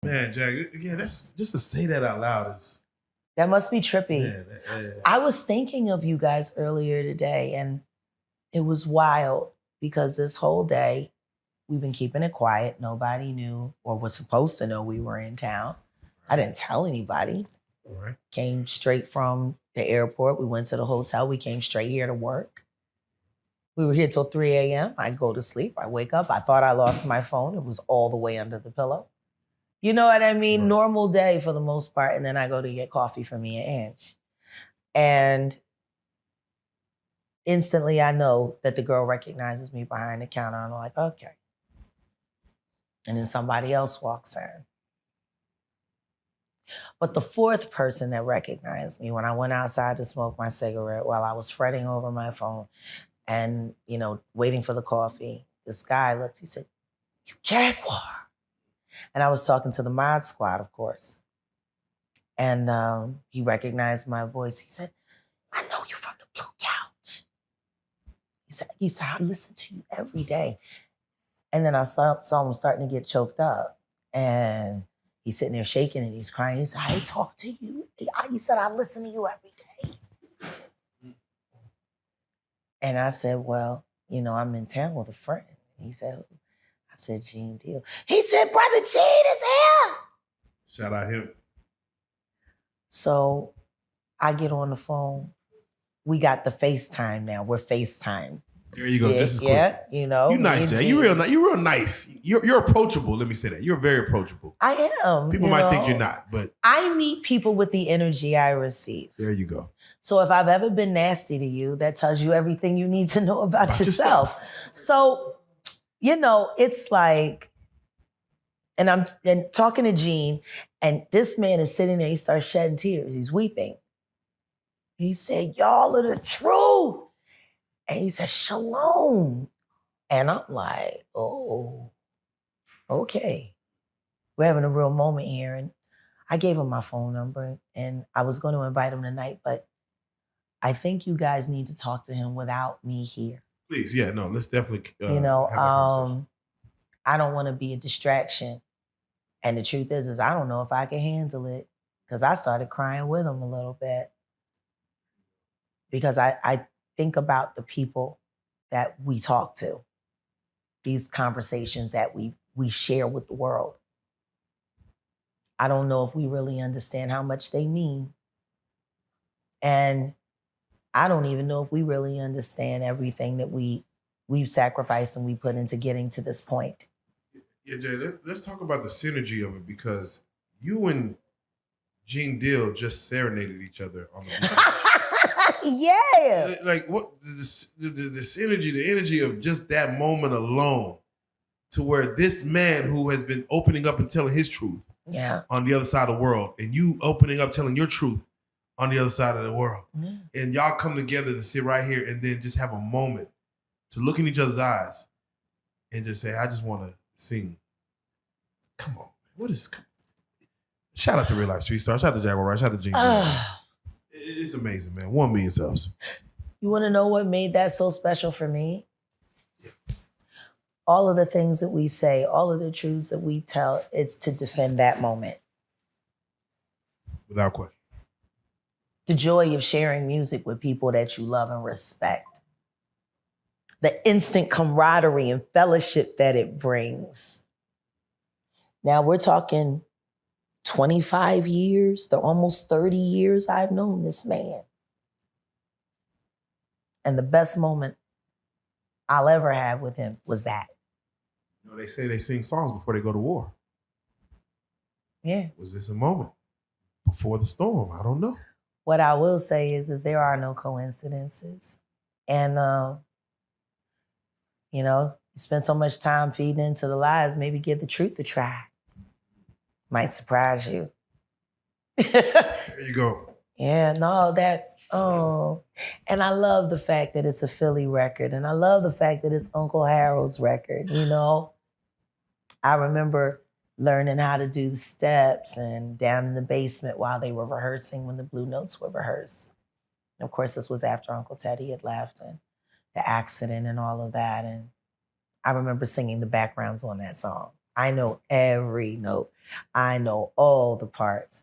Man, Jack, yeah, that's just to say that out loud is. That must be trippy. Yeah. I was thinking of you guys earlier today, and it was wild because this whole day we've been keeping it quiet. Nobody knew or was supposed to know we were in town. I didn't tell anybody. All right. Came straight from the airport. We went to the hotel. We came straight here to work. We were here till 3 a.m. I go to sleep. I wake up. I thought I lost my phone. It was all the way under the pillow. You know what I mean? Right. Normal day for the most part. And then I go to get coffee for me and Ange. And instantly I know that the girl recognizes me behind the counter. I'm like, okay. And then somebody else walks in. But the fourth person that recognized me when I went outside to smoke my cigarette while I was fretting over my phone and, waiting for the coffee, this guy looked, he said, "You Jaguar." And I was talking to the mod squad, of course. And he recognized my voice. He said, "I know you from the Blue Couch." He said, "I listen to you every day." And then I saw him starting to get choked up. And he's sitting there shaking and he's crying. He said, "I talk to you." He said, "I listen to you every day." And I said, "Well, I'm in town with a friend." He said, "Who?" I said, "Gene Deal." He said, "Brother Gene is here." Shout out him. So I get on the phone. We got the FaceTime now. We're FaceTime. There you go. Yeah, this is cool. Yeah, You're nice, Jay. You're real nice. You're approachable. Let me say that. You're very approachable. I am. People might think you're not, but I meet people with the energy I receive. There you go. So if I've ever been nasty to you, that tells you everything you need to know about yourself. So, it's like, and I'm talking to Gene, and this man is sitting there, he starts shedding tears. He's weeping. He said, "Y'all are the truth." And he said, "Shalom." And I'm like, oh, okay. We're having a real moment here. And I gave him my phone number and I was going to invite him tonight, but I think you guys need to talk to him without me here. Please, yeah, no, let's definitely have a conversation. I don't want to be a distraction. And the truth is I don't know if I can handle it because I started crying with him a little bit. Because I think about the people that we talk to, these conversations that we share with the world. I don't know if we really understand how much they mean. And I don't even know if we really understand everything that we've sacrificed and we put into getting to this point. Yeah, Jay, let's talk about the synergy of it because you and Gene Deal just serenaded each other on the beach. Yeah. Like what this energy, the energy of just that moment alone to where this man who has been opening up and telling his truth on the other side of the world and you opening up telling your truth on the other side of the world. And y'all come together to sit right here and then just have a moment to look in each other's eyes and just say, "I just want to sing." Come on, man. Shout out to Reallyfe Street Star. Shout out to Jaguar Wright. Shout out to Gene. It's amazing, man. 1 million subs. You want to know what made that so special for me? Yeah. All of the things that we say, all of the truths that we tell, it's to defend that moment. Without question. The joy of sharing music with people that you love and respect. The instant camaraderie and fellowship that it brings. Now we're talking 25 years, the almost 30 years I've known this man. And the best moment I'll ever have with him was that. They say they sing songs before they go to war. Yeah. Was this a moment before the storm? I don't know. What I will say is there are no coincidences. And, you spend so much time feeding into the lies, maybe give the truth a try. Might surprise you. There you go. Yeah, no, and I love the fact that it's a Philly record, and I love the fact that it's Uncle Harold's record, I remember learning how to do the steps and down in the basement while they were rehearsing when the Blue Notes were rehearsed. And of course, this was after Uncle Teddy had left and the accident and all of that. And I remember singing the backgrounds on that song. I know every note. I know all the parts.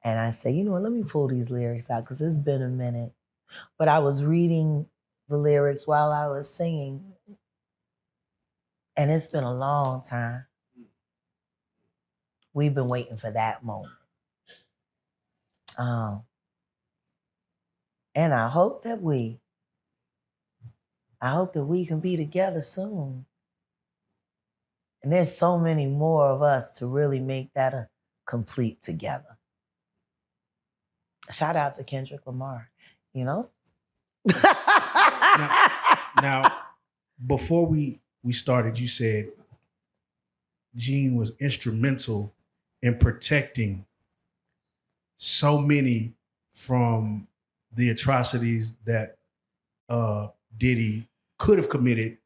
And I say, you know what, let me pull these lyrics out because it's been a minute. But I was reading the lyrics while I was singing. And it's been a long time. We've been waiting for that moment. And I hope that we can be together soon. And there's so many more of us to really make that a complete together. Shout out to Kendrick Lamar, you know? now, before we started, you said Gene was instrumental in protecting so many from the atrocities that Diddy could have committed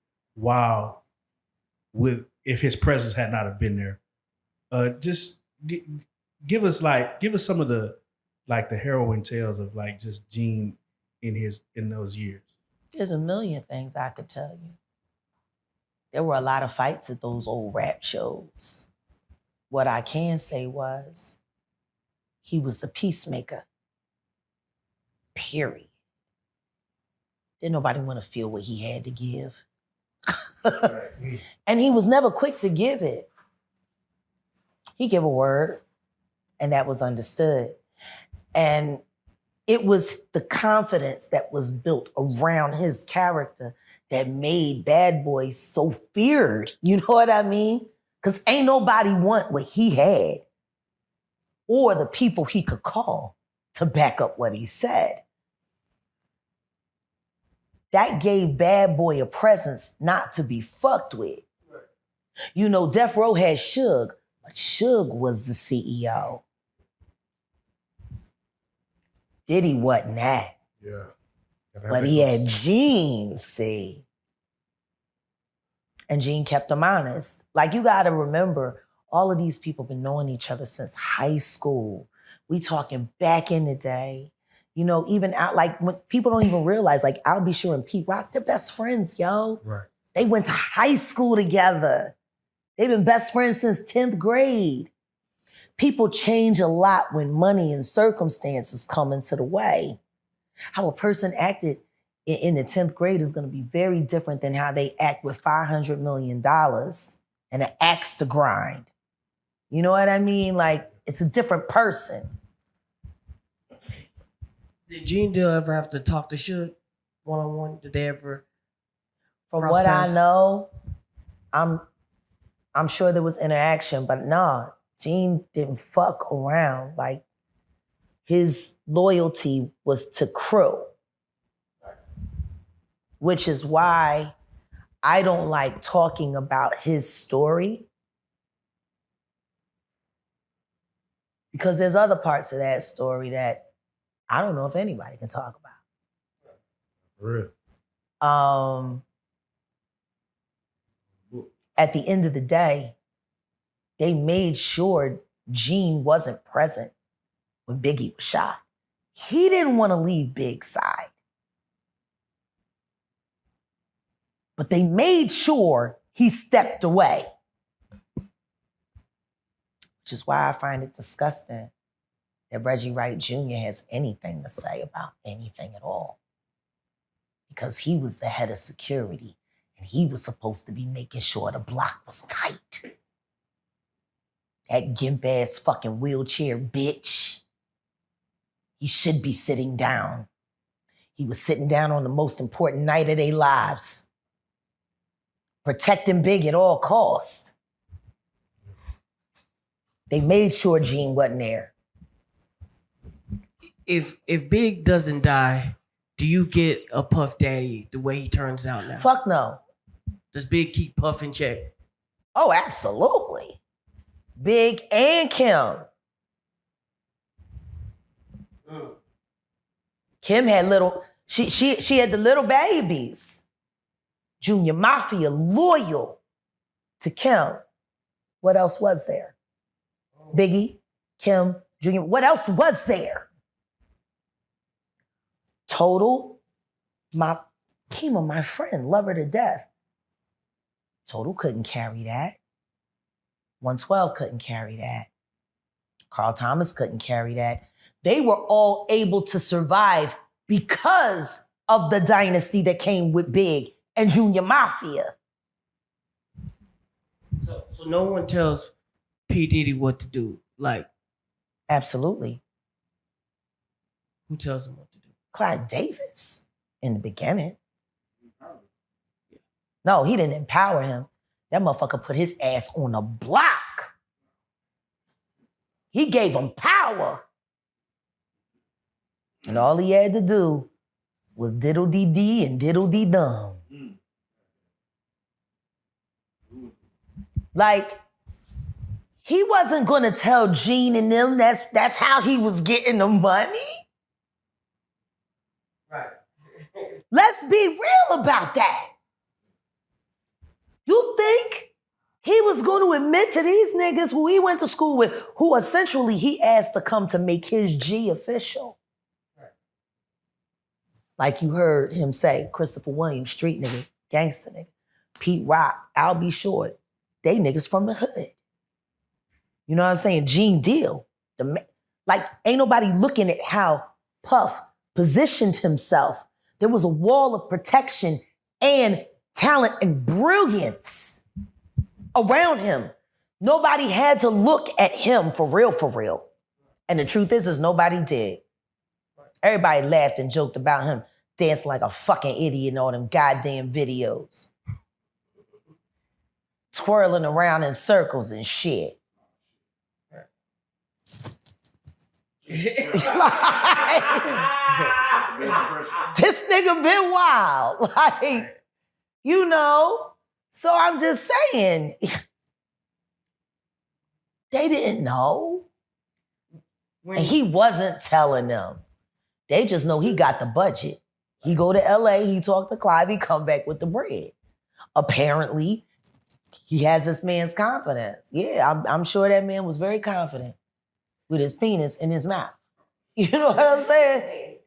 if his presence had not have been there. Just give us some of the harrowing tales of just Gene in those years. There's a million things I could tell you. There were a lot of fights at those old rap shows. What I can say was he was the peacemaker. Period. Didn't nobody want to feel what he had to give. And he was never quick to give it. He gave a word, and that was understood. And it was the confidence that was built around his character that made Bad Boy so feared. You know what I mean? Because ain't nobody want what he had or the people he could call to back up what he said. That gave Bad Boy a presence not to be fucked with. You know, Death Row had Suge, but Suge was the CEO. Diddy wasn't that. Yeah. But he had Gene, see. And Gene kept him honest. Like, you gotta remember, all of these people been knowing each other since high school. We talking back in the day. You know, even out, like, when people don't even realize, like, I'll Be Sure and Pete Rock, they're best friends, yo. Right. They went to high school together. They've been best friends since 10th grade. People change a lot when money and circumstances come into the way. How a person acted in the 10th grade is going to be very different than how they act with $500 million and an axe to grind. You know what I mean? Like, it's a different person. Did Gene Deal ever have to talk to Suge one-on-one? Did they ever? From what I know, I'm sure there was interaction, but no, Gene didn't fuck around. Like, his loyalty was to crew, which is why I don't like talking about his story, because there's other parts of that story that I don't know if anybody can talk about. Really? At the end of the day, they made sure Gene wasn't present when Biggie was shot. He didn't want to leave Big's side. But they made sure he stepped away. Which is why I find it disgusting that Reggie Wright Jr. has anything to say about anything at all. Because he was the head of security and he was supposed to be making sure the block was tight. That gimp-ass fucking wheelchair bitch. He should be sitting down. He was sitting down on the most important night of their lives. Protecting Big at all costs. They made sure Gene wasn't there. If Big doesn't die, do you get a Puff Daddy the way he turns out now? Fuck no. Does Big keep Puff in check? Oh, absolutely. Big and Kim. Kim had she had the little babies. Junior Mafia loyal to Kim. What else was there? Biggie, Kim, Junior. What else was there? Total, my Kima, my friend, love her to death. Total couldn't carry that. 112 couldn't carry that. Carl Thomas couldn't carry that. They were all able to survive because of the dynasty that came with Big and Junior Mafia. So no one tells P. Diddy what to do. Like, Absolutely. who tells him what to do? Clive Davis in the beginning. No, he didn't empower him. That motherfucker put his ass on a block. He gave him power. And all he had to do was diddle-dee-dee and diddle-dee-dum. Like, he wasn't gonna tell Gene and them that's how he was getting the money. Right. Let's be real about that. You think he was going to admit to these niggas who he went to school with, who essentially he asked to come to make his G official? Right. Like you heard him say, Christopher Williams, street nigga, gangster nigga, Pete Rock, I'll Be Short, they niggas from the hood. You know what I'm saying? Gene Deal. Like, ain't nobody looking at how Puff positioned himself. There was a wall of protection and talent and brilliance around him. Nobody had to look at him for real, for real. And the truth is nobody did. Everybody laughed and joked about him dancing like a fucking idiot in all them goddamn videos. Twirling around in circles and shit. This nigga been wild. Like, you know, so I'm just saying, they didn't know. And he wasn't telling them. They just know he got the budget. He go to LA, he talk to Clive, he come back with the bread. Apparently, he has this man's confidence. Yeah, I'm sure that man was very confident with his penis in his mouth. You know what I'm saying?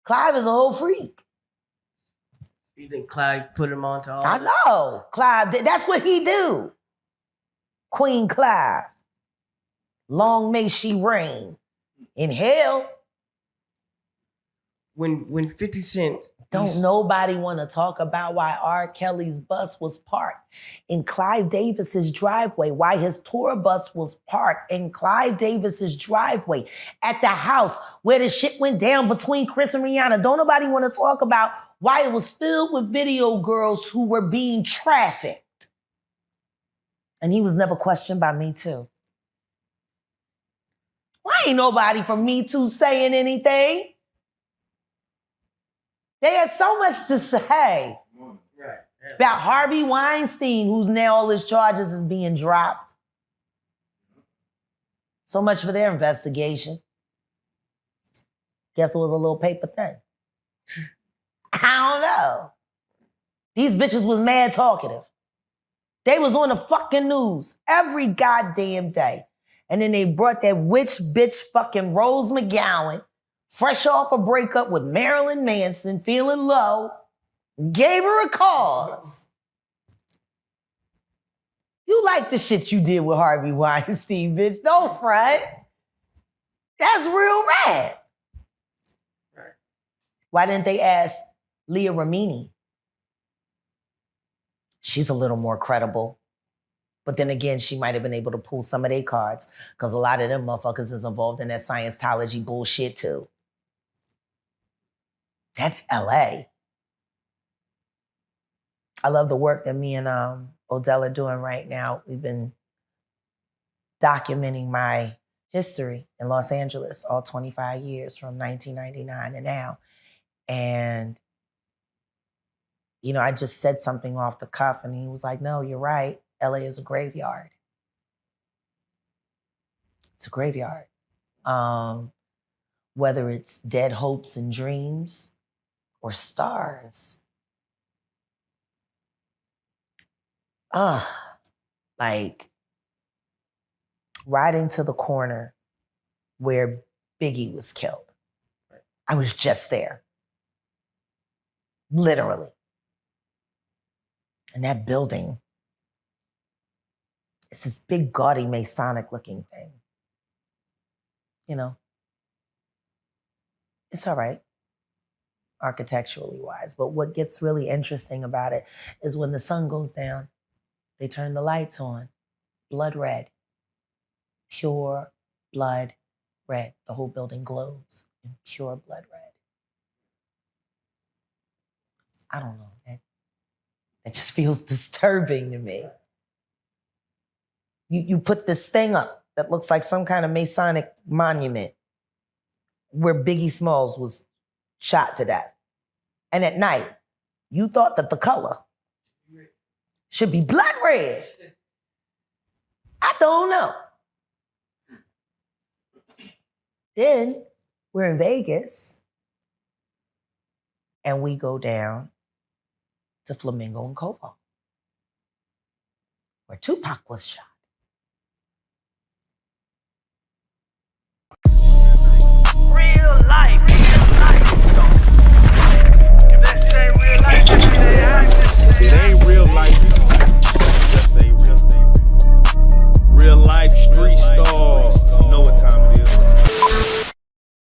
Clive is a whole freak. You think Clive put him on to all I know. Clive, that's what he do. Queen Clive. Long may she reign in hell. When 50 Cent... Don't nobody want to talk about why R. Kelly's bus was parked in Clive Davis's driveway, why his tour bus was parked in Clive Davis's driveway at the house where the shit went down between Chris and Rihanna. Don't nobody want to talk about why it was filled with video girls who were being trafficked. And he was never questioned by Me Too. Why ain't nobody from Me Too saying anything? They had so much to say about Harvey Weinstein, who's now all his charges is being dropped. So much for their investigation. Guess it was a little paper thin. I don't know. These bitches was mad talkative. They was on the fucking news every goddamn day. And then they brought that witch bitch fucking Rose McGowan, fresh off a breakup with Marilyn Manson, feeling low, gave her a cause. You like the shit you did with Harvey Weinstein, bitch. Don't front. That's real rad. Why didn't they ask Leah Remini? She's a little more credible. But then again, she might have been able to pull some of their cards because a lot of them motherfuckers is involved in that Scientology bullshit too. That's LA. I love the work that me and Odell are doing right now. We've been documenting my history in Los Angeles, all 25 years from 1999 to now. And, you know, I just said something off the cuff and he was like, no, you're right. LA is a graveyard. It's a graveyard. Whether it's dead hopes and dreams or stars. Like riding to the corner where Biggie was killed. I was just there. Literally. And that building It's this big, gaudy, Masonic looking thing. You know, it's all right, architecturally wise. But what gets really interesting about it is when the sun goes down, they turn the lights on, blood red, pure blood red. The whole building glows in pure blood red. I don't know, man. It just feels disturbing to me. You put this thing up that looks like some kind of Masonic monument where Biggie Smalls was shot to death. And at night, you thought that the color should be blood red. I don't know. Then we're in Vegas and we go down to Flamingo and Cobalt, where Tupac was shot. Real life.